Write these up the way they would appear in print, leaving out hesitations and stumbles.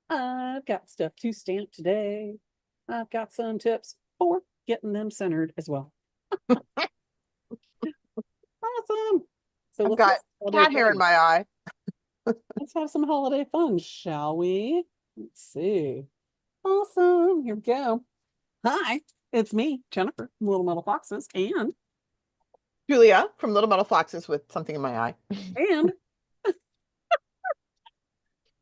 I've got stuff to stamp today. I've got some tips for getting them centered as well. Awesome. So I've let's have got some holiday cat hair in fun. my eye. Let's have some holiday fun, shall we? Let's see. Awesome. Here we go. Hi, it's me, Jennifer, from Little Metal Foxes, Julia from Little Metal Foxes with something in my eye. and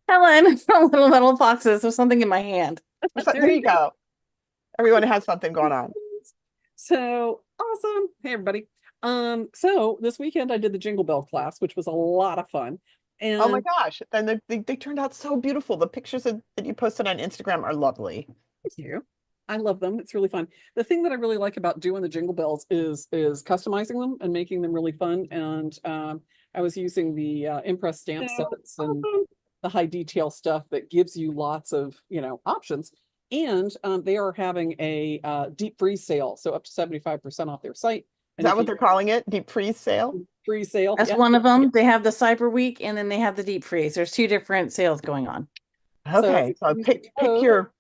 Helen from Little Metal Foxes with something in my hand. there There you you go. go. Everyone has something going on. So awesome. Hey everybody. So this weekend I did the Jingle Bell class, which was a lot of fun. Oh my And gosh. Then they turned out so beautiful. The pictures that you posted on Instagram are lovely. thank you. I love them. It's really fun. The thing that I really like about doing the jingle bells is customizing them and making them really fun. And I was using the impress stamp sets and Awesome. the high detail stuff that gives you lots of options. And they are having a deep freeze sale, so up to 75% off their site. Is And that if what you they're calling it? Deep freeze sale? freeze sale, That's yeah, one of them. They have the Cyber Week and then they have the deep freeze. There's two different sales going on. so if Okay. you So use the pick code, your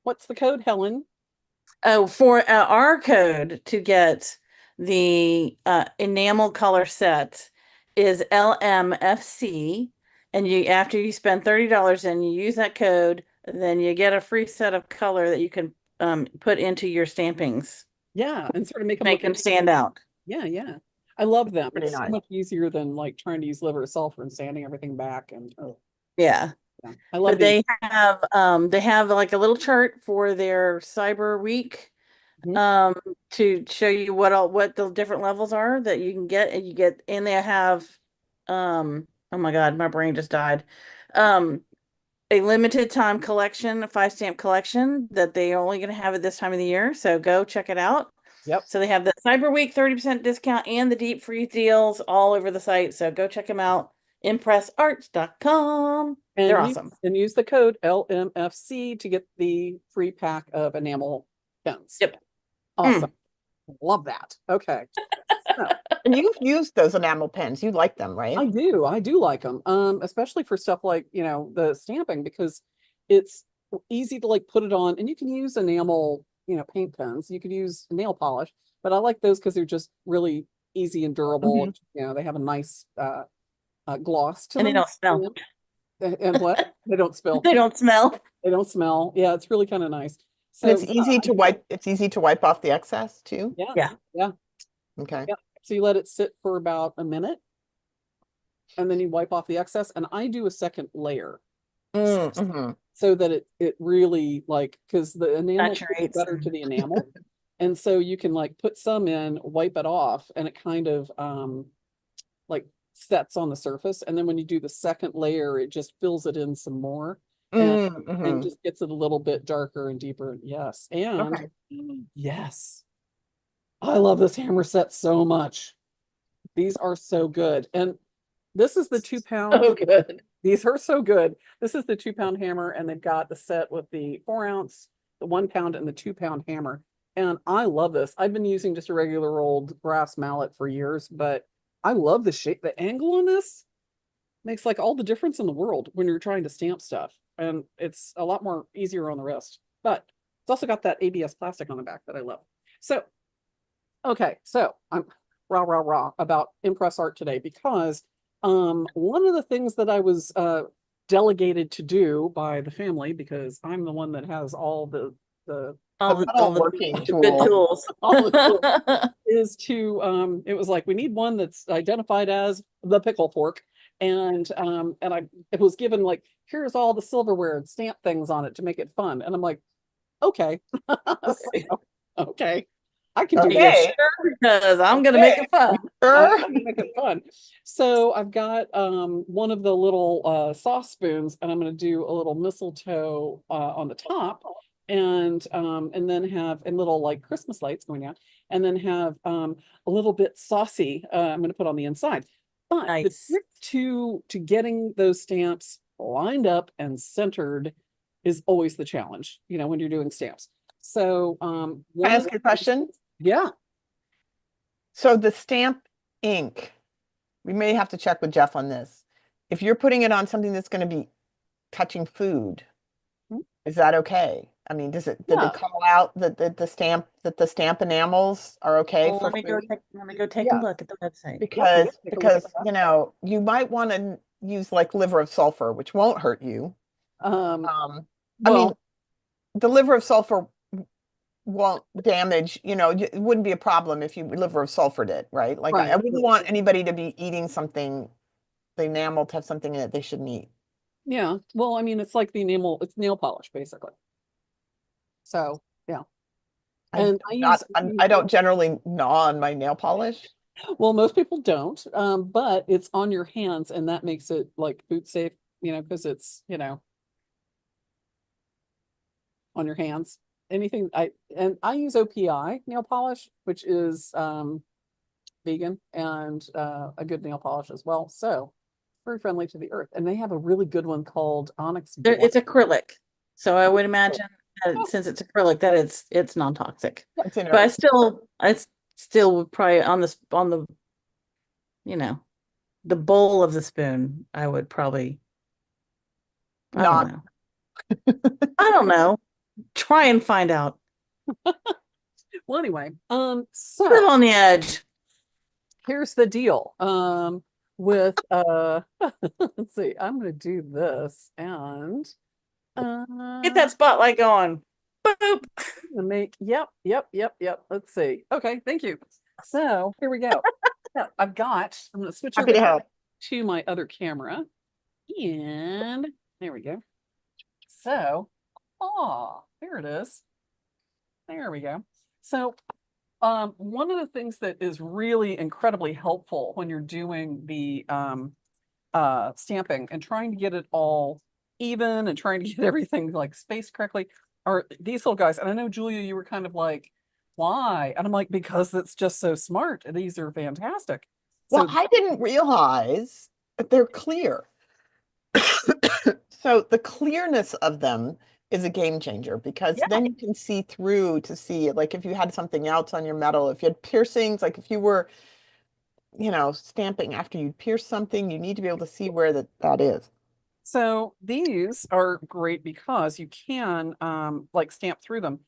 what's the code, Helen? Oh, for our code to get the enamel color set is LMFC. And you after you spend $30 and you use that code, then you get a free set of color that you can put into your stampings. Yeah, and sort of make them Make look. them stand out. Yeah, yeah. I love them. pretty It's so nice. much easier than like trying to use liver or sulfur and sanding everything back. And oh, Yeah. yeah, I love But these. they have like a little chart for their Cyber Week Mhm. um to show you what the different levels are that you can get and they have oh my God, my brain just died. Um a limited time collection, a 5 stamp collection that they are only going to have at this time of the year. So go check it out. Yep. So they have the Cyber Week 30% discount and the deep freeze deals all over the site. So go check them out. Impressarts.com. They're awesome. And use the code LMFC to get the free pack of enamel pens. Yep. Awesome. Love that. Okay. So And you've used those enamel pens. You like them, right? I do like them. Especially for stuff like, the stamping because it's easy to like put it on and you can use enamel, paint pens. You could use nail polish, but I like those because they're just really easy and durable. Mhm. They have a nice gloss to And they them. don't smell. And what? They don't spill. They don't smell. They don't smell. Yeah, it's really kind of nice. And So it's easy to wipe off the excess too. yeah, Yeah. yeah, Okay. yeah. So you let it sit for about a minute and then you wipe off the excess. And I do a second layer Mm-hmm. so that it really like because the enamel sticks Saturates. better to the enamel. And so you can like put some in, wipe it off, and it kind of like sets on the surface. And then when you do the second layer, it just fills it in some more and Mm-hmm. just gets it a little bit darker and deeper. Yes. And Okay. yes, I love this hammer set so much. These are so good. And this is the 2 pound. Oh, good. These are so good. This is the 2 pound hammer, and they've got the set with the 4 ounce, the 1 pound, and the 2 pound hammer. And I love this. I've been using just a regular old brass mallet for years, but I love the shape. The angle on this makes like all the difference in the world when you're trying to stamp stuff. And it's a lot more easier on the wrist. But it's also got that ABS plastic on the back that I love. So, okay, so I'm rah about Impress Art today because one of the things that I was delegated to do by the family, because I'm the one that has all the All the, Not all all the working good tools. tools. all the tools, is to it was like we need one that's identified as the pickle fork. And I it was given like, here's all the silverware and stamp things on it to make it fun. And I'm like, okay. Okay. So, okay. I can do Are you this. Okay. sure? Because I'm gonna make Okay. it fun. Sure. I'm gonna make it fun. So I've got one of the little sauce spoons, and I'm gonna do a little mistletoe on the top, and then have and little like Christmas lights going out, and then have a little bit saucy I'm gonna put on the inside. But the Nice. trick to getting those stamps lined up and centered is always the challenge, when you're doing stamps. So Can one I of ask you a question? yeah. So the stamp ink, we may have to check with Jeff on this. If you're putting it on something that's going to be touching food, Hmm? is that okay? I mean, did Yeah. it call out that the stamp enamels are okay Well, for let food? me go take a Yeah. look at the website. Yeah, please take a look at Because you might want to use like liver of sulfur, which won't hurt you. that. I mean, Well, the liver of sulfur won't damage, it wouldn't be a problem if you liver of sulfured it, right? Like I right. wouldn't want anybody to be eating something, the enamel to have something in it they shouldn't eat. Yeah. Well, I mean, it's like the enamel, it's nail polish basically. So, yeah. And I don't generally gnaw on my nail polish. well, most people don't, but it's on your hands and that makes it like food safe, because it's, on your hands. Anything I use OPI nail polish, which is vegan and a good nail polish as well. So very friendly to the earth. And they have a really good one called Onyx Black. It's acrylic, so I would Oh, imagine that since it's acrylic, that it's non-toxic. It's in But a, I still would probably on the you know the bowl of the spoon, I would probably I don't not, know. I don't know. Try and find out. well, anyway, Live so on the edge. here's the deal. With let's see, I'm gonna do this and Get that spotlight going. Boop. yep. Let's see. Okay, thank you. So here we go. So I'm gonna switch happy over to help. to my other camera. And there we go. So, there it is. There we go. So, one of the things that is really incredibly helpful when you're doing the stamping and trying to get it all even and trying to get everything like spaced correctly are these little guys. And I know, Julia, you were kind of like, why? And I'm like, because it's just so smart. These are fantastic. Well, So, I didn't realize that they're clear. So the clearness of them is a game changer because yeah. then you can see through to see, like if you had something else on your metal, if you had piercings, like if you were, stamping after you pierce something, you need to be able to see where that is. So these are great because you can like stamp through them.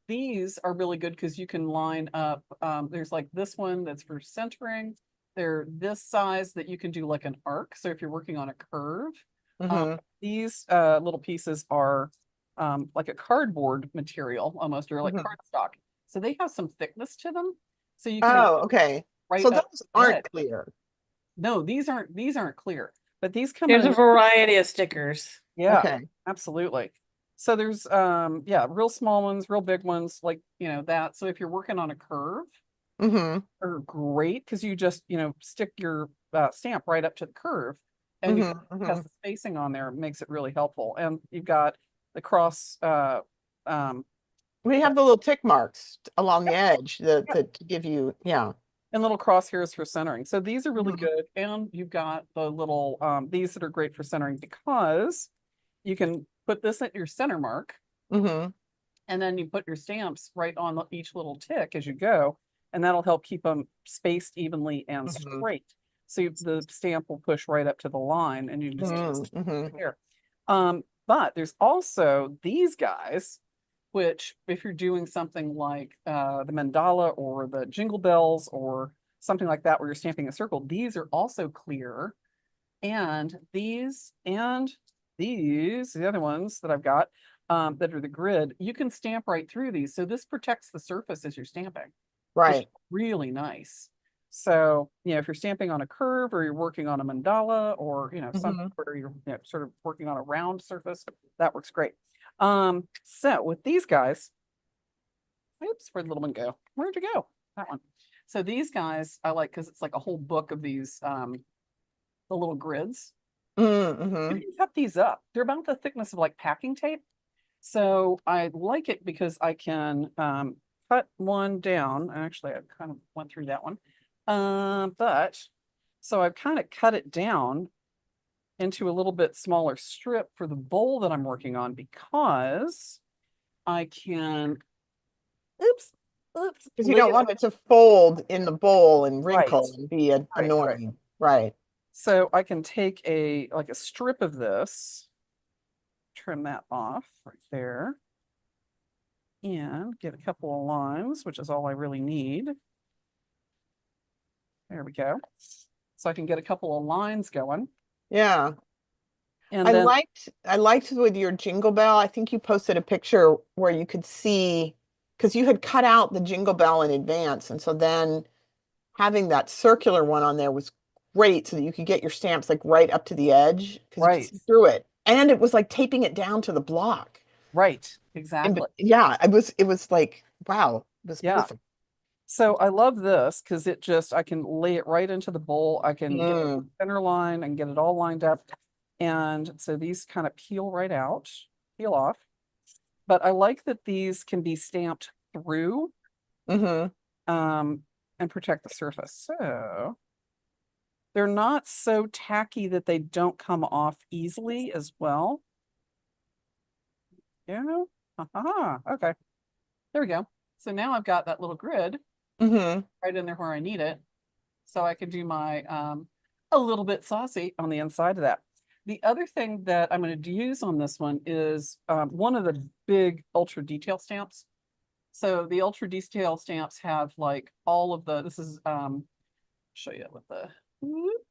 These are really good because you can line up. There's like this one that's for centering. They're this size that you can do like an arc. So if you're working on a curve, Hmm. these little pieces are like a cardboard material almost, or like Hmm. cardstock. So they have some thickness to them. So you can Oh, okay. right So up those the edge. aren't clear. No, these aren't clear, but these come There's a in. variety of stickers. Yeah, Okay. absolutely. So there's yeah, real small ones, real big ones, like that. So if you're working on a curve, Hmm. are great because you just stick your stamp right up to the curve, and you Hmm. can Hmm. test the spacing on there. It makes it really helpful. And you've got the cross um We uh, have the little tick marks along the yep, edge yep, to give you, yeah. and little crosshairs for centering. So these are really Hmm. good. And you've got the little these that are great for centering because you can put this at your center mark. Hmm. And then you put your stamps right on each little tick as you go, and that'll help keep them spaced evenly and Hmm. straight. So the stamp will push right up to the line, and you can just Hmm. Hmm. here. But there's also these guys, which if you're doing something like the mandala or the jingle bells or something like that, where you're stamping a circle, these are also clear. And these, the other ones that I've got, that are the grid, you can stamp right through these. So this protects the surface as you're stamping, which is Right. really nice. So, if you're stamping on a curve or you're working on a mandala or, something Hmm. where you're sort of working on a round surface, that works great. So with these guys, oops, where'd the little one go? Where'd you go? That one. So these guys I like because it's like a whole book of these, the little grids. You Hmm. can cut these up. They're about the thickness of like packing tape. So I like it because I can cut one down. Actually, I kind of went through that one. But so I've kind of cut it down into a little bit smaller strip for the bowl that I'm working on because I can, oops, Because you lay don't it want it to fold in the bowl and right, wrinkle and be right. annoying. Right. So I can take a strip of this trim that off right there. And get a couple of lines, which is all I really need. There we go. So I can get a couple of lines going. Yeah. And I then liked with your jingle bell. I think you posted a picture where you could see, because you had cut out the jingle bell in advance. And so then having that circular one on there was great so that you could get your stamps like right up to the edge because you could right, see through it. And it was like taping it down to the block. right, And exactly. yeah, it was like, wow, it was Yeah. perfect. So I love this because I can lay it right into the bowl. I can get the Mm, center line and get it all lined up. And so these kind of peel right out, peel off. But I like that these can be stamped through hmm and protect the surface. So they're not so tacky that they don't come off easily as well. Yeah. Okay. There we go. So now I've got that little grid hmm right in there where I need it. So I can do my a little bit saucy on the inside of that. The other thing that I'm going to use on this one is one of the big ultra detail stamps. So the ultra detail stamps have like all of this is show you with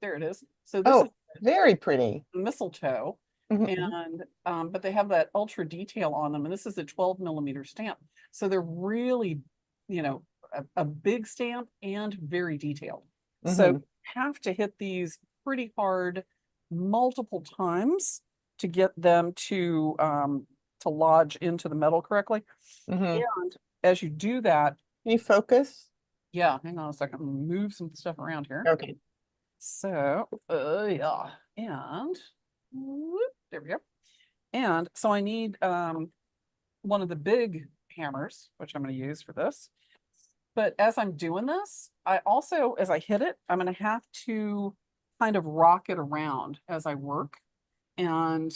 there it is. So this is Oh, very pretty. the mistletoe, Mhm. and but they have that ultra detail on them, and this is a 12 mm stamp. So they're really, you know, a big stamp and very detailed. So hmm you have to hit these pretty hard multiple times to get them to lodge into the metal correctly. hmm And as you do that, Can you focus? yeah, hang on a second, I'm gonna move some stuff around here. Okay. So, yeah, and there we go. And so I need one of the big hammers, which I'm going to use for this. But as I'm doing this, I also, as I hit it, I'm going to have to kind of rock it around as I work. And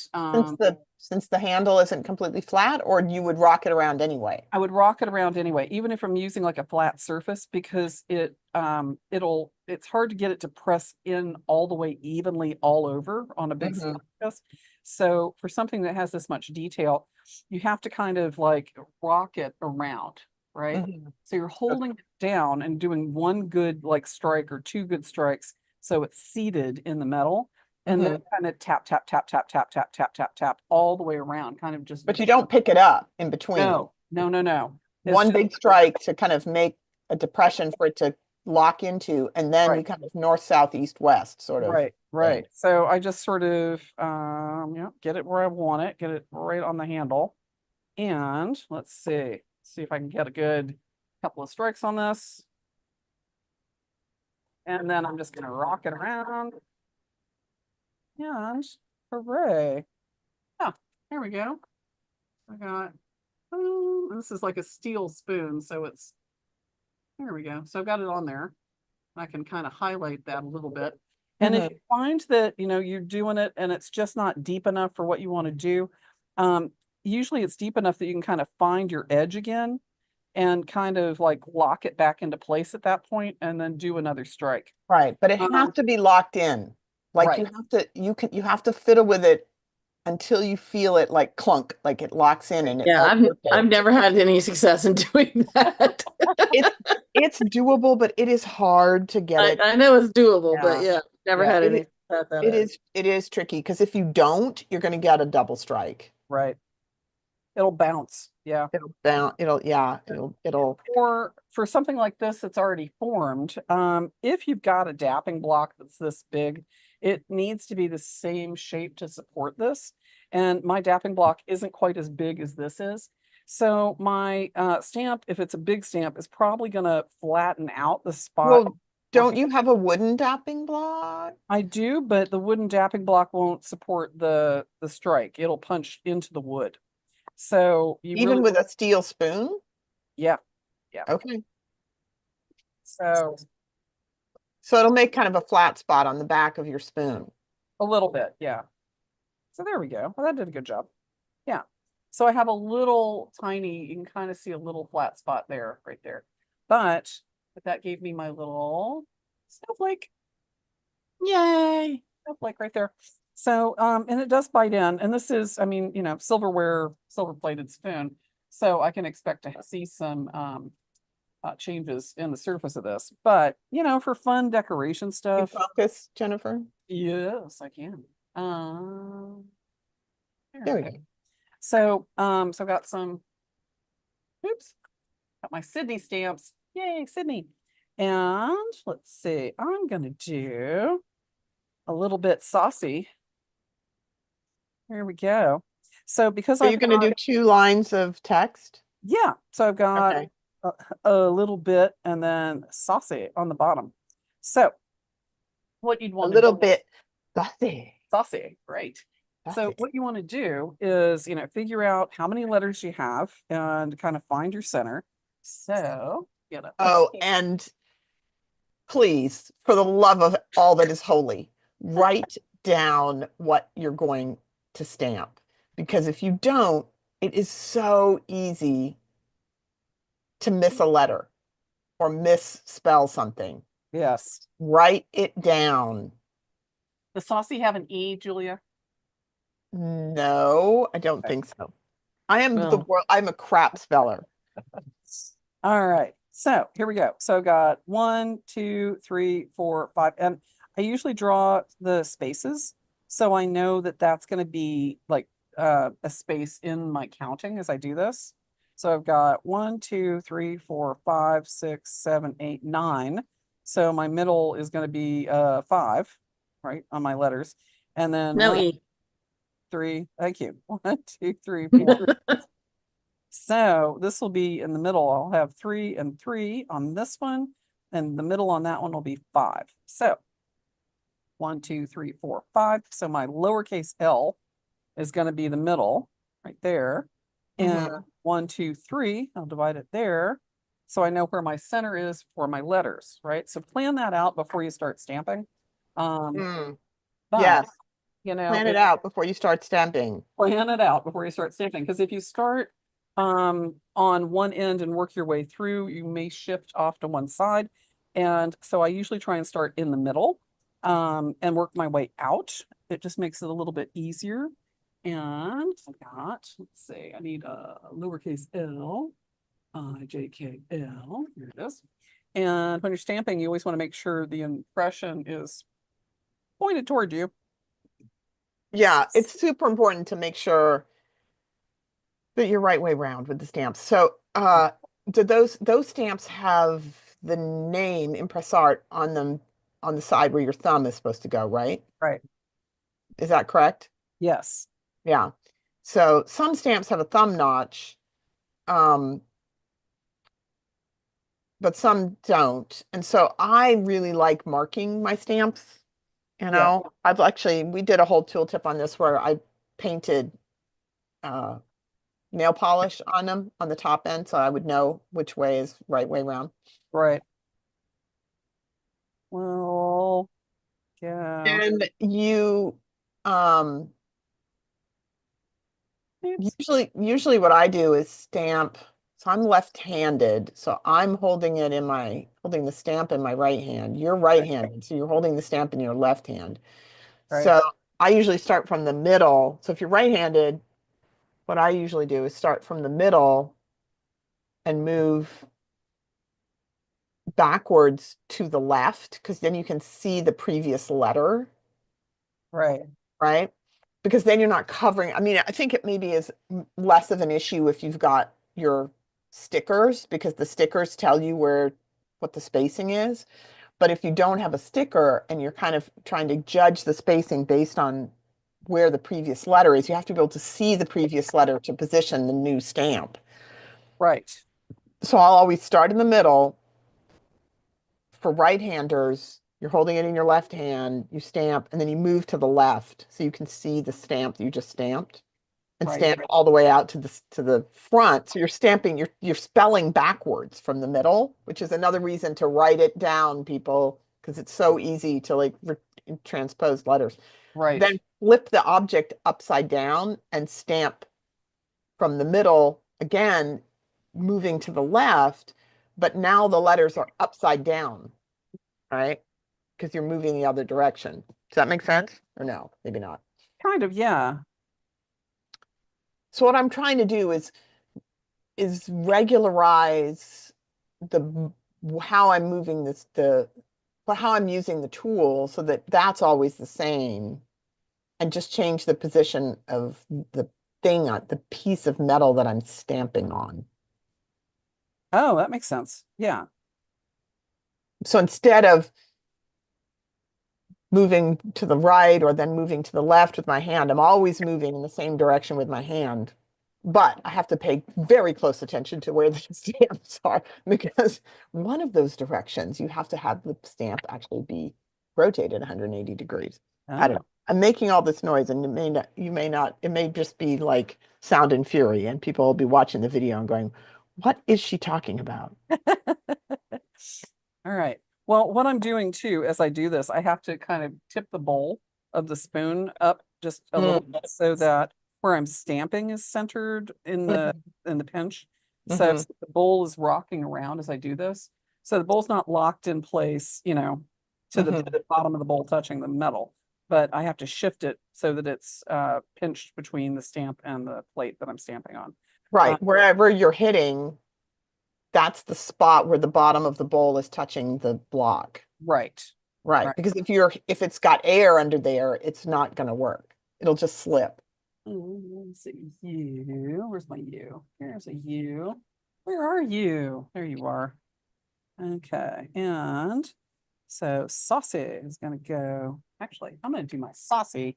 Since the handle isn't completely flat, or you would rock it around anyway. I would rock it around anyway, even if I'm using like a flat surface, because it's hard to get it to press in all the way evenly all over on a big hmm stamp like this. So for something that has this much detail, you have to kind of like rock it around, right? hmm So you're holding it down and doing one good like strike or two good strikes so it's seated in the metal. And then hmm kind of tap, tap, tap, tap, tap, tap, tap, tap, tap all the way around, kind of just But you don't pick it up in between. no. It's One just big strike to kind of make a depression for it to lock into, and then right, you kind of north, south, east, west sort of right, thing. right. So I just sort of get it where I want it, get it right on the handle. And let's see if I can get a good couple of strikes on this. And then I'm just gonna rock it around. And hooray. Yeah, there we go. I got this is like a steel spoon, so it's there we go. So I've got it on there. I can kind of highlight that a little bit. And if hmm you find that, you're doing it and it's just not deep enough for what you want to do, usually it's deep enough that you can kind of find your edge again and kind of like lock it back into place at that point and then do another strike. Right, but it has Um, to be locked in. Like right. you have to fiddle with it until you feel it like clunk, like it locks in and it Yeah, felt I've perfect. never had any success in doing that. It's it's doable, but it is hard to get it. I know it's doable, but Yeah. yeah, never Yeah. had It any is success at it it. is it is tricky because if you don't, you're going to get a double strike. Right. It'll bounce. Yeah. It'll bounce. It'll. Or for something like this that's already formed, if you've got a dapping block that's this big, it needs to be the same shape to support this. And my dapping block isn't quite as big as this is. So my stamp, if it's a big stamp, is probably going to flatten out the spot. Well, don't you have a wooden dapping block? I do, but the wooden dapping block won't support the strike. It'll punch into the wood. So you Even really, with a steel spoon? yeah, yeah. Okay. So So it'll make kind of a flat spot on the back of your spoon. a little bit, yeah. So there we go. Well, that did a good job. Yeah. So I have a little tiny, you can kind of see a little flat spot there, right there. But that gave me my little snowflake. Yay! Snowflake right there. So, and it does bite in, and this is, I mean, silverware, silver plated spoon. So I can expect to see some, changes in the surface of this, but for fun decoration You stuff, focus, Jennifer? yes, I can. There we we go. So I've got some, oops, got my Sydney stamps. Yay, Sydney. And let's see, I'm gonna do a little bit saucy. Here we go. So because Are I've you going to do got, 2 lines of text? yeah, so I've got Okay. a little bit and then saucy on the bottom. So what you'd A want to little do, bit saucy. saucy, right? So Saucy. what you want to do is, figure out how many letters you have and kind of find your center. So, Oh, and please, for the love of all that is holy, write down what you're going to stamp. Because if you don't, it is so easy to miss a letter or misspell something. yes. Write it down. Does saucy have an E, Julia? No, I don't Okay. think so. I am Well. I'm a crap speller. All right. So here we go. So I've got 1, 2, 3, 4, 5, and I usually draw the spaces. So I know that that's going to be like a space in my counting as I do this. So I've got 1, 2, 3, 4, 5, 6, 7, 8, 9. So my middle is going to be 5, right, on my letters. And then No 1, E. 3, thank you. 1, 2, 3, 4. So this will be in the middle. I'll have 3 and 3 on this one, and the middle on that one will be 5. So 1, 2, 3, 4, 5. So my lowercase L is going to be the middle right there. And Mhm. 1, 2, 3, I'll divide it there. So I know where my center is for my letters, right? So plan that out before you start stamping. Mm, But yes, plan it if out before you start stamping. plan it out before you start stamping, because if you start on one end and work your way through, you may shift off to one side. And so I usually try and start in the middle and work my way out. It just makes it a little bit easier. And I've got, let's see, I need a lowercase l, j, k, l. Here it is. And when you're stamping, you always want to make sure the impression is pointed toward you. Yeah, it's super important to make sure that you're right way round with the stamps. So, do those stamps have the name Impress Art on them on the side where your thumb is supposed to go, right? Right. Is that correct? Yes. Yeah. So some stamps have a thumb notch, um, but some don't. And so I really like marking my stamps. Yeah. We did a whole tooltip on this where I painted uh, nail polish on them on the top end, so I would know which way is right way around. Right. Well, yeah. And you, um, Oops. usually what I do is stamp. So I'm left-handed, so I'm holding the stamp in my right hand. You're right-handed, so you're holding the stamp in your left hand. Right. So I usually start from the middle. So if you're right-handed, what I usually do is start from the middle and move backwards to the left, because then you can see the previous letter, Right. right? Because then you're not covering. I mean, I think it maybe is less of an issue if you've got your stickers, because the stickers tell you what the spacing is. But if you don't have a sticker and you're kind of trying to judge the spacing based on where the previous letter is, you have to be able to see the previous letter to position the new stamp. Right. So I'll always start in the middle. For right-handers, you're holding it in your left hand, you stamp, and then you move to the left so you can see the stamp that you just stamped, and Right. stamp all the way out to the front. So you're stamping, you're spelling backwards from the middle, which is another reason to write it down, people, because it's so easy to like transpose letters. Right. Then flip the object upside down and stamp from the middle again, moving to the left, but now the letters are upside down, right? Because you're moving the other direction. Does that make sense? Or no? Maybe not. Kind of, yeah. So what I'm trying to do is regularize how I'm moving how I'm using the tool so that that's always the same, and just change the position of the the piece of metal that I'm stamping on. Oh, that makes sense. Yeah. So instead of moving to the right or then moving to the left with my hand, I'm always moving in the same direction with my hand. But I have to pay very close attention to where the stamps are, because one of those directions you have to have the stamp actually be rotated 180 degrees. I don't Oh. know. I'm making all this noise, and you may not, it may just be like sound and fury, and people will be watching the video and going, what is she talking about? All right. Well, what I'm doing too, as I do this, I have to kind of tip the bowl of the spoon up just a little bit so that where I'm stamping is centered in the pinch. So Mhm. the bowl is rocking around as I do this. So the bowl's not locked in place, to the Mhm. bottom of the bowl touching the metal, but I have to shift it so that it's pinched between the stamp and the plate that I'm stamping on. Right. Wherever you're hitting, that's the spot where the bottom of the bowl is touching the block. Right. Right. Right. Because if it's got air under there, it's not going to work. It'll just slip. Let's see, U. Where's my U? Here's a U. Where are you? There you are. Okay. And so saucy is going to go. Actually, I'm going to do my saucy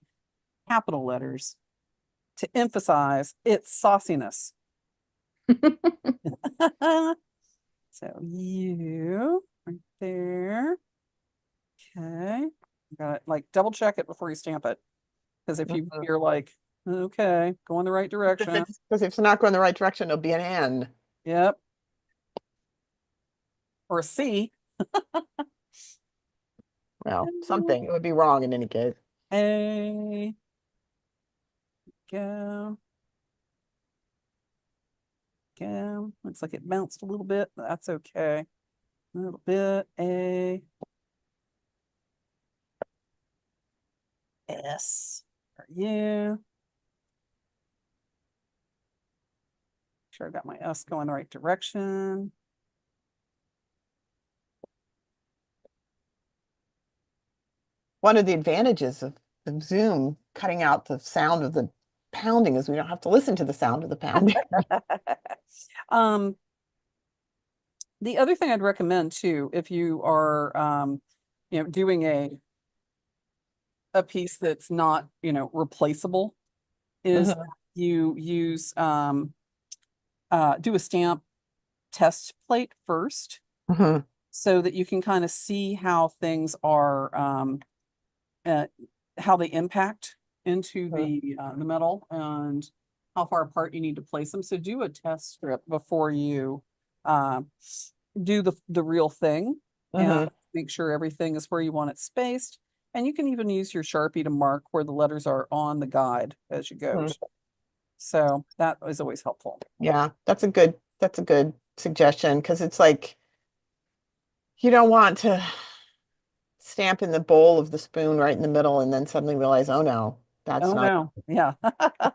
capital letters to emphasize its sauciness. So U right there. Okay. You got to like double check it before you stamp it. Because if Mhm. you're like, okay, go in the right direction. Because if it's not going the right direction, it'll be an N. Yep. Or a C. Well, something. It would be wrong in any case. A. Go. Go. Looks like it bounced a little bit, but that's okay. A little bit. A. S. Are you? Sure, I got my S going the right direction. One of the advantages of Zoom cutting out the sound of the pounding is we don't have to listen to the sound of the pounding. um, the other thing I'd recommend too, if you are doing a piece that's not, replaceable, is Mhm. you use do a stamp test plate first Mhm. so that you can kind of see how things are uh, how they impact into the metal and how far apart you need to place them. So do a test strip before you uh, do the real thing and Mhm. make sure everything is where you want it spaced. And you can even use your Sharpie to mark where the letters are on the guide as you go. Mhm. So that is always helpful. Yeah, that's a good suggestion, because it's like you don't want to stamp in the bowl of the spoon right in the middle and then suddenly realize, oh no, that's Oh not, no, yeah,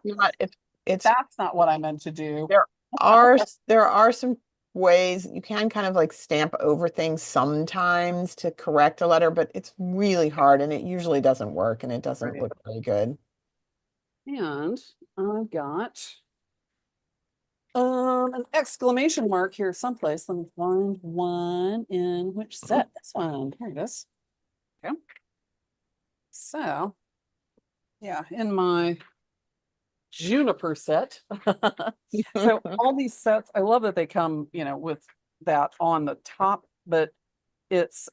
not if it's that's not what I meant to do. there there are some ways you can kind of like stamp over things sometimes to correct a letter, but it's really hard and it usually doesn't work and it doesn't Right. look really good. And I've got an exclamation mark here someplace. Let me find one in which set. This one. Here it is. Okay. So yeah, in my Juniper set. So all these sets, I love that they come, with that on the top, but it's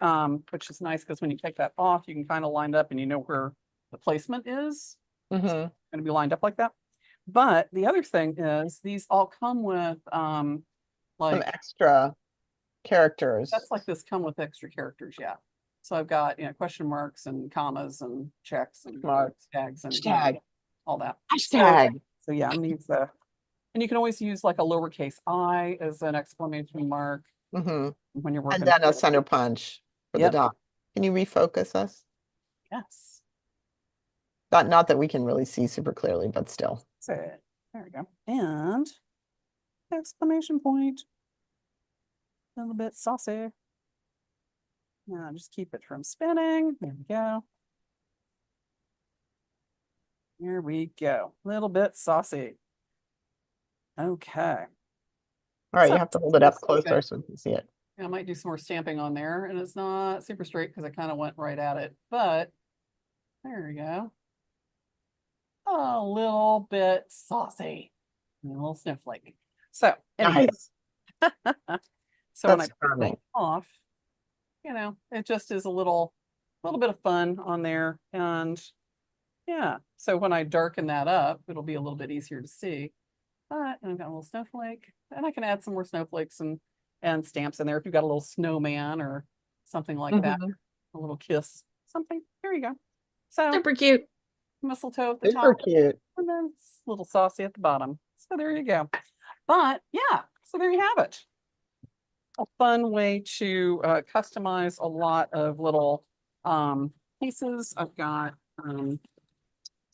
which is nice because when you take that off, you can kind of line up and you know where the placement is. It's Hmm. going to be lined up like that. But the other thing is these all come with Some like extra characters. that's like this come with extra characters, yeah. So I've got, question marks and commas and checks and Marks. tags and Hashtag. all that. So Hashtag. so yeah, and these and you can always use like a lowercase I as an exclamation mark Hmm. when you're And working. then a center punch for the Yep. dot. Can you refocus us? Yes. Not that we can really see super clearly, but still. That's it. There we go. And exclamation point. A little bit saucy. Now just keep it from spinning. There we go. Here we go. A little bit saucy. Okay. All right, So you have to hold it up okay. closer so we can see it. I might do some more stamping on there, and it's not super straight because I kind of went right at it, but there we go. A little bit saucy. And a little snowflake. So anyway, Nice. so when I That's put it charming. off, you know, it just is a little bit of fun on there. And yeah, so when I darken that up, it'll be a little bit easier to see. But I've got a little snowflake, and I can add some more snowflakes and stamps in there if you've got a little snowman or something like that, Mhm. a little kiss, something. There you go. So Super cute. mistletoe at the Super top, cute. and then a little saucy at the bottom. So there you go. But yeah, so there you have it. A fun way to customize a lot of little pieces. I've got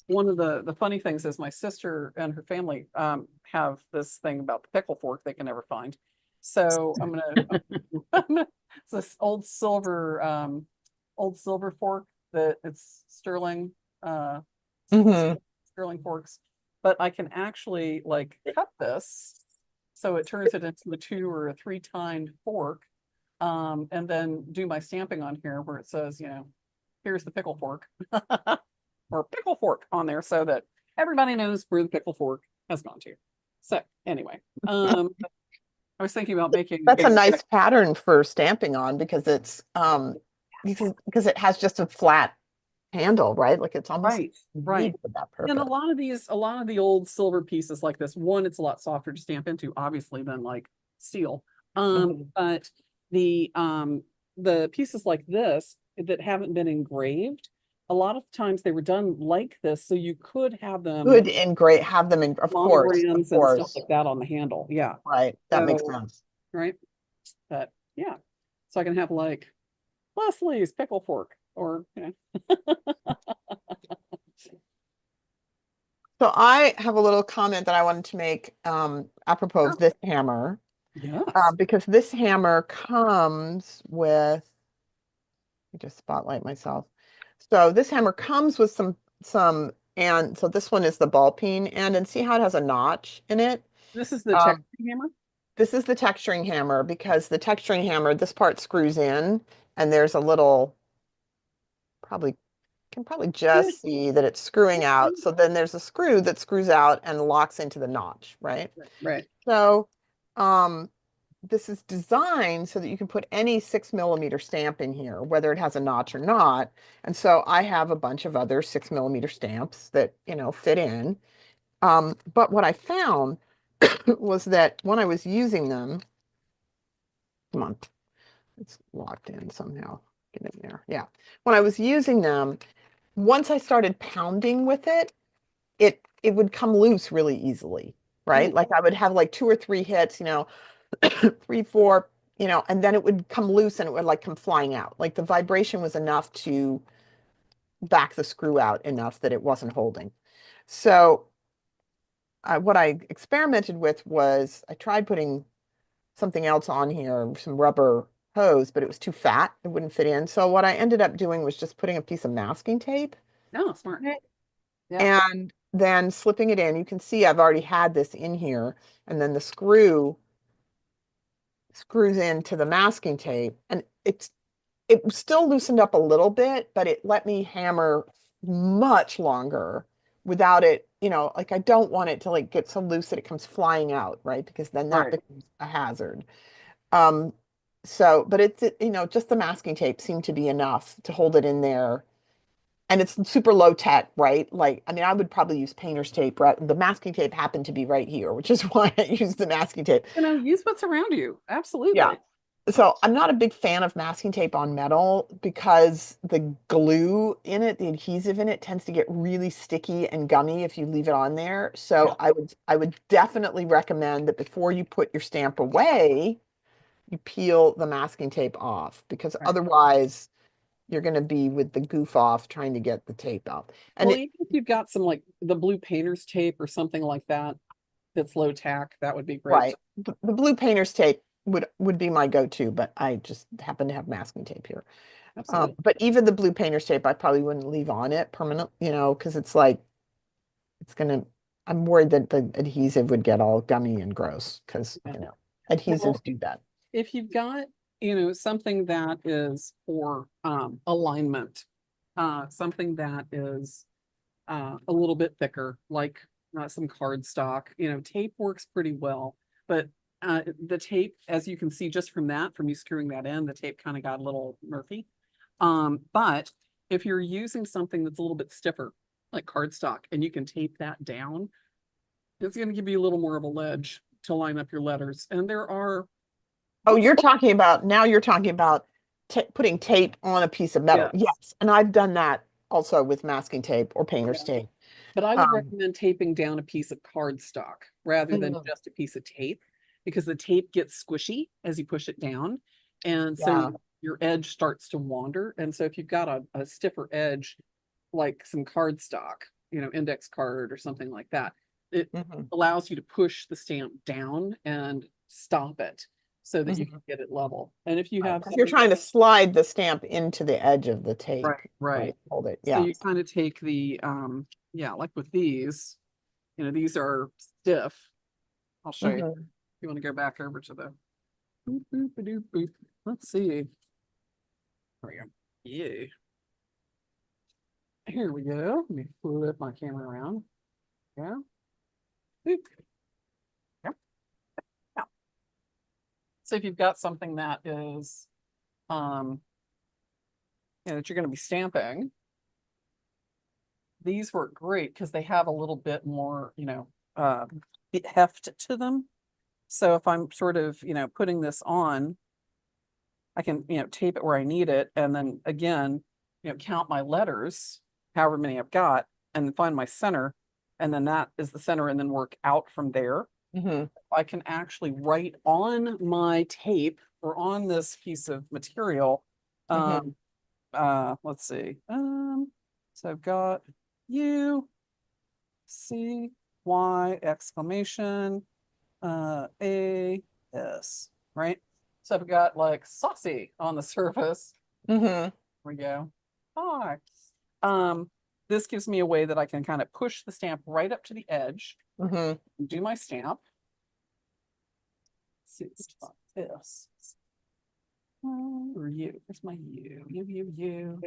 one of the funny things is my sister and her family have this thing about the pickle fork they can never find. So it's this old silver fork that it's sterling Mhm. sterling forks, but I can actually like cut this so it turns it into a 2 or a 3-tined fork, and then do my stamping on here where it says, you know, here's the pickle fork or pickle fork on there so that everybody knows where the pickle fork has gone to. So anyway, I was thinking about making That's a nice pattern for stamping on because it's because it has just a flat handle, right? Like it's almost right, made right. for that And purpose. a lot of the old silver pieces like this, one, it's a lot softer to stamp into, obviously, than like steel. Mhm. But the pieces like this that haven't been engraved, a lot of times they were done like this, so you could have them Good and great. Have them in, of monograms and stuff course. like that on the handle. Yeah. Right. That makes So, sense. right. But yeah. So I can have like Leslie's pickle fork or you know. So I have a little comment that I wanted to make apropos of Sure. this hammer, Yes. because this hammer comes with, let me just spotlight myself. So this hammer comes with and so this one is the ball peen and see how it has a notch in it. This is the Um, texturing hammer. this is the texturing hammer because the texturing hammer, this part screws in and there's a little, probably can probably Yeah. just see that it's screwing out. So then there's a screw that screws out and locks into the notch, right? Right. So um, this is designed so that you can put any 6mm stamp in here, whether it has a notch or not. And so I have a bunch of other 6mm stamps that, you know, fit in. But what I found was that when I was using them, come on, it's locked in somehow. Get in there. Yeah. When I was using them, once I started pounding with it, it would come loose really easily, right? Mm, Like I would have like 2 or 3 hits, you know, 3, 4, you know, and then it would come loose and it would like come flying out. Like the vibration was enough to back the screw out enough that it wasn't holding. So what I experimented with was I tried putting something else on here, some rubber hose, but it was too fat. It wouldn't fit in. So what I ended up doing was just putting a piece of masking tape no, smart. in it Yeah. and then slipping it in. You can see I've already had this in here, and then the screw screws into the masking tape, and it still loosened up a little bit, but it let me hammer much longer without it, you know, like I don't want it to like get so loose that it comes flying out, right? Because then that Right. becomes a hazard. Um, so, but you know, just the masking tape seemed to be enough to hold it in there. And it's super low tech, right? Like, I mean, I would probably use painter's tape, right? The masking tape happened to be right here, which is why I use the masking tape. You know, use what's around you. Yeah. Absolutely. So I'm not a big fan of masking tape on metal because the glue in it, the adhesive in it tends to get really sticky and gummy if you leave it on there. Yeah. So I would definitely recommend that before you put your stamp away, you peel the masking tape off because Right. otherwise you're gonna be with the goof off trying to get the tape out. And Well, even if you've got some like the blue painter's tape or something like that, that's low tack, that would be great. right, the blue painter's tape would be my go-to, but I just happen to have masking tape here. Absolutely. But even the blue painter's tape, I probably wouldn't leave on it permanent, because it's like, I'm worried that the adhesive would get all gummy and gross because, Yeah. adhesives do that. If you've got, something that is for alignment, something that is a little bit thicker, like some cardstock, tape works pretty well. But the tape, as you can see just from you screwing that in, the tape kind of got a little murky. But if you're using something that's a little bit stiffer, like cardstock, and you can tape that down, it's going to give you a little more of a ledge to line up your letters. And there are, Oh, you're talking about putting tape on a piece of metal. Yes. Yes, and I've done that also with masking tape or painter's Yeah. tape. but I would Um, recommend taping down a piece of cardstock rather than Mhm. just a piece of tape, because the tape gets squishy as you push it down. And so Yeah. your edge starts to wander. And so if you've got a stiffer edge, like some cardstock, index card or something like that, it Mhm. allows you to push the stamp down and stop it so that you Mhm. can get it level. And if you Right, have 'cause you're something trying to slide the stamp into the edge of the tape. right. Hold it. So Yeah. you kind of take the yeah, like with these, these are stiff. I'll show you. Mhm. If you want to go back over to the boop, boop, boop, boop. Let's see. There we go. Yeah. Here we go. Let me flip my camera around. Yeah. Boop. Yeah. Yeah. So if you've got something that is um that you're going to be stamping, these work great because they have a little bit more, heft to them. So if I'm sort of, putting this on, I can, tape it where I need it. And then again, count my letters, however many I've got, and find my center. And then that is the center and then work out from there. Mhm. I can actually write on my tape or on this piece of material. Mhm. Let's see. So I've got U, C, Y, exclamation, A, S, right? So I've got like saucy on the surface. Mhm. There we go. Hi. Um, this gives me a way that I can kind of push the stamp right up to the edge, Mhm. do my stamp. Let's see, it's like this. Or U. Where's my U? U.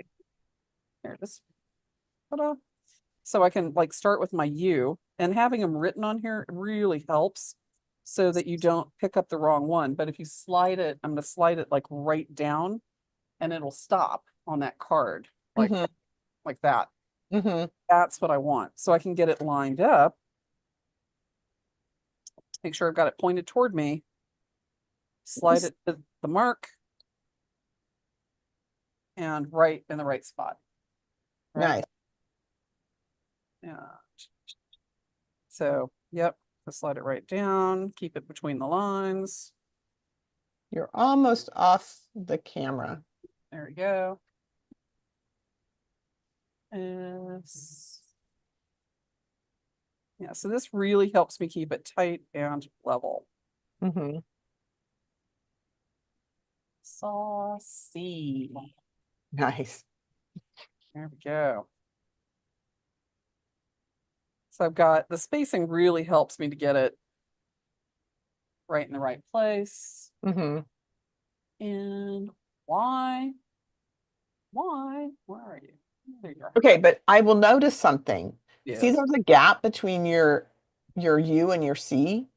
There it is. Ta-da. So I can like start with my U, and having them written on here really helps so that you don't pick up the wrong one. But if you slide it, I'm going to slide it like right down and it'll stop on that card Mhm. like that. Mhm. That's what I want. So I can get it lined up. Make sure I've got it pointed toward me. Slide it to the mark and right in the right spot. Right? Nice. Yeah. So, yep. Just slide it right down. Keep it between the lines. You're almost off the camera. There we go. And yeah, so this really helps me keep it tight and level. Mhm. Saucy. Nice. There we go. So I've got the spacing really helps me to get it right in the right place. Mhm. And why? Where are you? There you are. Okay, but I will notice something. See, Yes. there's a gap between your U and your C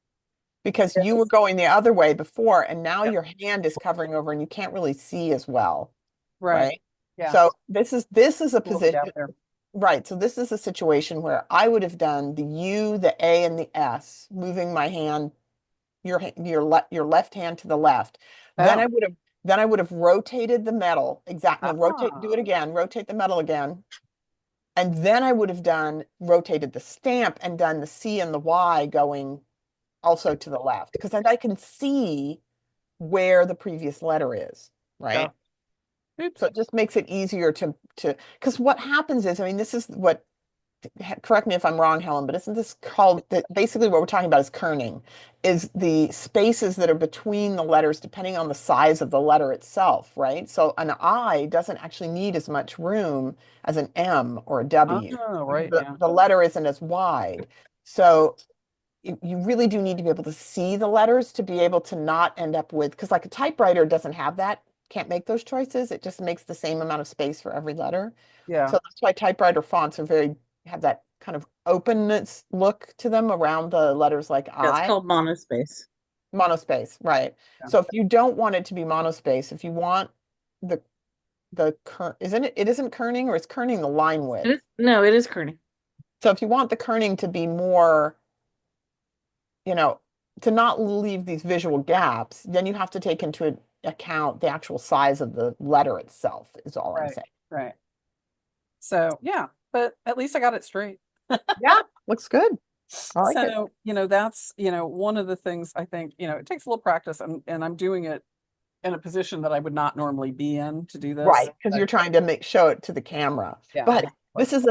because you were Yes. going the other way before, and now Yep. your hand is covering over and you can't really see as well, Right. right? Yeah. So this is a A little position, gap there. right? So this is a situation where I would have done the U, the A, and the S, moving my hand, your left hand to the left. Then Oh. I would have rotated the metal. Exactly. No, rotate, do it Ah. again, rotate the metal again. And then I would have rotated the stamp and done the C and the Y going also to the left. Because then I can see where the previous letter is, Yeah. right? Oops. So it just makes it easier because what happens is, I mean, this is what, correct me if I'm wrong, Helen, but isn't this called, basically what we're talking about is kerning, is the spaces that are between the letters depending on the size of the letter itself, right? So an I doesn't actually need as much room as an M or a W. Oh, right, The, yeah. the letter isn't as wide. So you really do need to be able to see the letters to be able to not end up with, because like a typewriter doesn't have that, can't make those choices. It just makes the same amount of space for every letter. Yeah, So that's why typewriter fonts are have that kind of openness look to them around the letters like Yeah, it's I. called monospace. Monospace, right. Yeah. So if you don't want it to be monospace, if you want the isn't it isn't kerning, or it's kerning the line width. No, it is kerning. So if you want the kerning to be more, to not leave these visual gaps, then you have to take into account the actual size of the letter itself, is all I'm right, saying. right. So, yeah, but at least I got it straight. Yeah, looks good. I like it. So, that's, one of the things I think, it takes a little practice, and I'm doing it in a position that I would not normally be in to do this. Right, because But you're trying to show it to the camera. yeah, But this is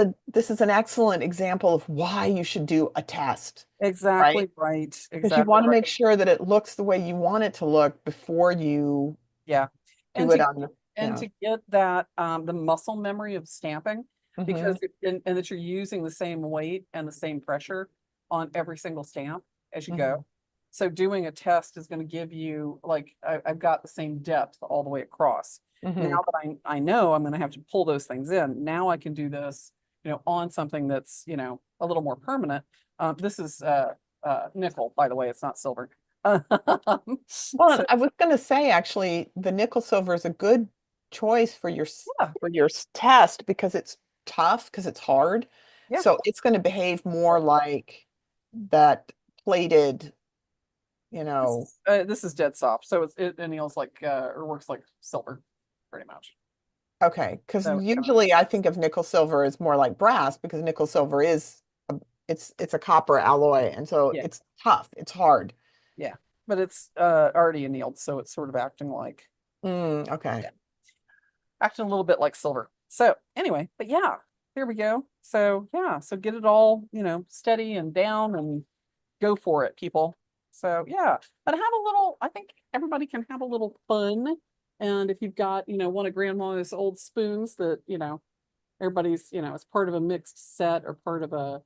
an excellent example of why you should do a test, exactly right? right. Because you Exactly want to right. make sure that it looks the way you want it to look before you Yeah. do And it to on your, and to get that the muscle memory of stamping, because Mhm, and that you're using the same weight and the same pressure on every single stamp as you go. mhm, So doing a test is going to give you, like, I've got the same depth all the way across. Now mhm, that I know I'm going to have to pull those things in, now I can do this, on something that's, a little more permanent. This is nickel, by the way, it's not silver. Well, So and I was going to say, actually, the nickel silver is a good choice for yeah, test because it's tough, because it's hard. yeah. So it's going to behave more like that plated, you know, This is dead soft, so it anneals like or works like silver, pretty much. okay. Because So yeah, usually I think of nickel silver as more like brass, because nickel silver is it's a copper alloy, and so yeah, it's tough, it's hard. yeah. But it's already annealed, so it's sort of acting like, Okay. yeah, acting a little bit like silver. So anyway, but yeah, there we go. So yeah, so get it all, steady and down and go for it, people. So yeah, but have a little, I think everybody can have a little fun. And if you've got, one of grandma's old spoons that, everybody's, it's part of a mixed set or part of a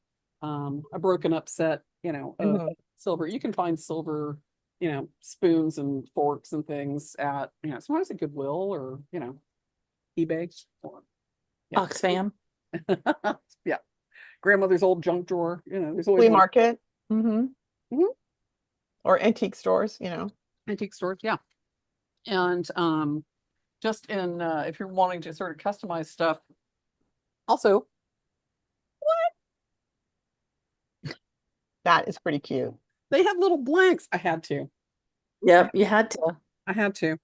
broken up set, of Mhm. silver. You can find silver, spoons and forks and things at, sometimes at Goodwill or, eBay. Or, yeah. Oxfam. Yeah. Grandmother's old junk drawer, there's always Flea one. market. Mhm. Mhm. Or antique stores, Antique stores, yeah. And just in if you're wanting to sort of customize stuff, also That is pretty cute. they have little blanks. I had to. Yep, you had to. I had to.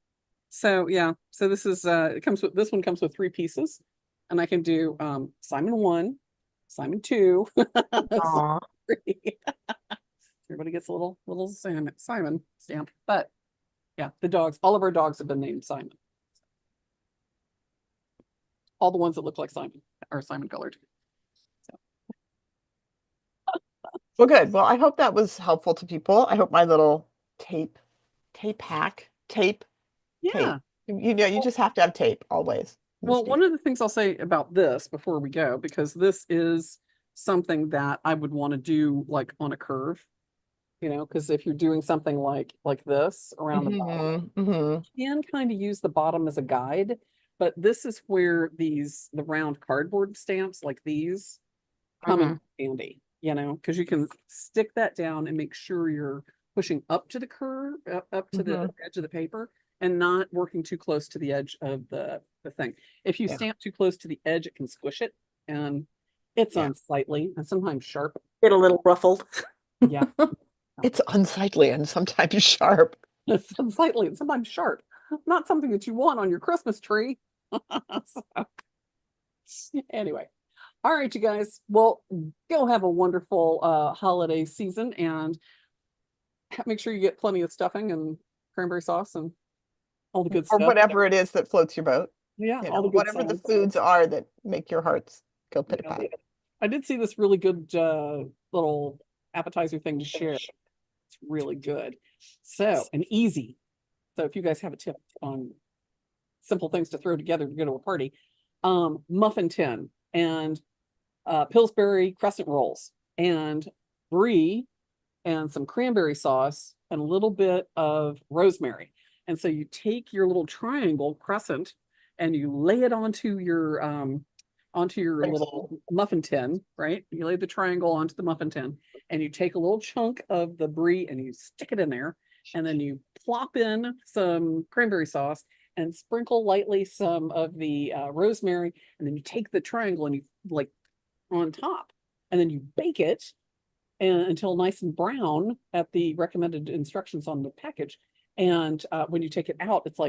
So yeah, so this is this one comes with 3 pieces, and I can do Simon 1, Simon 2, Simon Aw. 3. Everybody gets a little Simon stamp. But yeah, the dogs, all of our dogs have been named Simon. All the ones that look like Simon are Simon colored. So Well, good. Well, I hope that was helpful to people. I hope my little tape. yeah. You just have to have tape always. Well, one of the things I'll say about this before we go, because this is something that I would want to do like on a curve, because if you're doing something like this around the bottom, Mhm, mhm, you can kind of use the bottom as a guide, but this is where the round cardboard stamps like these come in Mhm. handy, because you can stick that down and make sure you're pushing up to the curve, up to the mhm. edge of the paper, and not working too close to the edge of the thing. If you Yeah, stamp too close to the edge, it can squish it, and it's yeah. unsightly and sometimes sharp. Get a little ruffled. Yeah, It's unsightly and sometimes sharp. it's unsightly and sometimes sharp. Not something that you want on your Christmas tree. So, anyway, all right, you guys. Well, go have a wonderful holiday season, and make sure you get plenty of stuffing and cranberry sauce and all the good Or stuff. whatever it is that floats your boat. Yeah, You all know, the good whatever the sides. foods are that make your hearts go pitter Yeah, patter. I did see this really good little appetizer thing to share. It's really good. So, and easy. So if you guys have a tip on simple things to throw together to go to a party, muffin tin and Pillsbury crescent rolls and brie and some cranberry sauce and a little bit of rosemary. And so you take your little triangle crescent and you lay it onto your Thanks. little muffin tin, right? You lay the triangle onto the muffin tin and you take a little chunk of the brie and you stick it in there and then you plop in some cranberry sauce and sprinkle lightly some of the rosemary and then you take the triangle and you like on top and then you bake it and until nice and brown at the recommended instructions on the package. And when you take it out, it's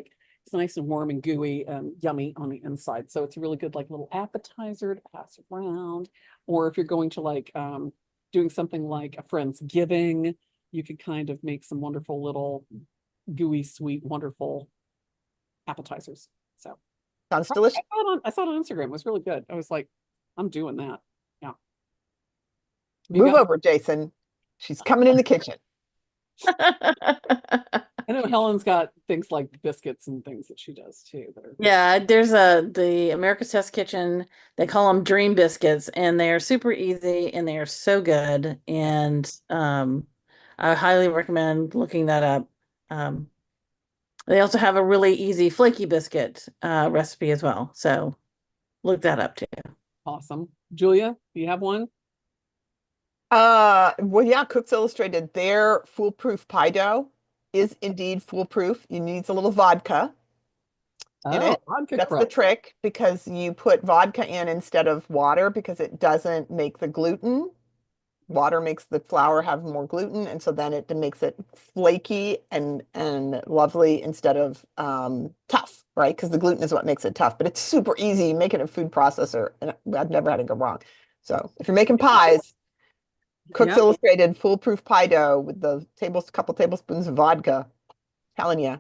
nice and warm and gooey and yummy on the inside. So it's a really good like little appetizer to pass around. Or if you're going to like doing something like a Friendsgiving, you could kind of make some wonderful little gooey, sweet, wonderful appetizers. So Sounds delicious. I saw it on Instagram. It was really good. I was like, I'm doing that. Yeah. Move over, Jason. She's coming in the kitchen. I know Helen's got things like biscuits and things that she does too. That are Yeah, there's the America's Test Kitchen. They call them Dream Biscuits, and they are super easy and they are so good. And I highly recommend looking that up. They also have a really easy flaky biscuit recipe as well. So look that up too. awesome. Julia, do you have one? Well, yeah, Cooks Illustrated, their foolproof pie dough is indeed foolproof. You need a little vodka in Oh, it. vodka That's the crust. trick because you put vodka in instead of water because it doesn't make the gluten. Water makes the flour have more gluten, and so then it makes it flaky and lovely instead of tough, right? Because the gluten is what makes it tough. But it's super easy. You make it in a food processor, and I've never had it go wrong. So if you're making pies, Cooks Yeah, Illustrated foolproof pie dough with the couple tablespoons of vodka. Telling you,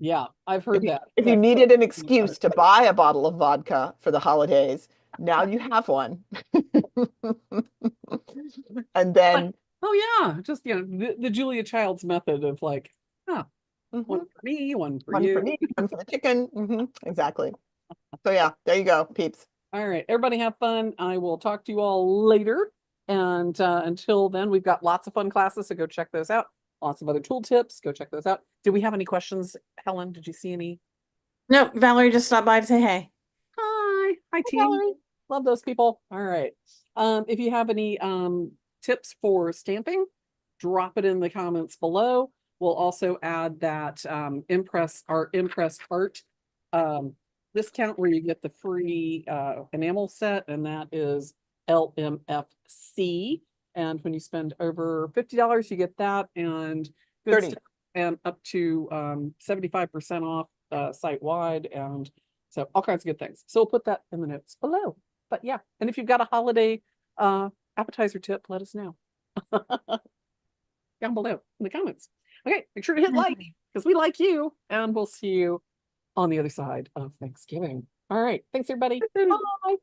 yeah, I've heard that. if you needed an excuse to buy a bottle of vodka for the holidays, now you have one. And then Oh yeah, just the Julia Child's method of like, oh, one mhm, for me, one for one for you. me, one for the chicken. Exactly. So yeah, there you go, peeps. All right, everybody have fun. I will talk to you all later. And until then, we've got lots of fun classes, so go check those out. Lots of other tool tips. Go check those out. Did we have any questions, Helen? Did you see any? No, Valerie just stopped by to say hey. Hi, hi Hi, team. Valerie. Love those people. All right. If you have any tips for stamping, drop it in the comments below. We'll also add that Impress Art discount where you get the free enamel set, and that is LMFC. And when you spend over $50, you get that and good 30. stuff, and up to 75% off site wide, and so all kinds of good things. So we'll put that in the notes below. But yeah, and if you've got a holiday appetizer tip, let us know down below in the comments. Okay, make sure to hit like because we like you, and we'll see you on the other side of Thanksgiving. All right, thanks everybody. Bye.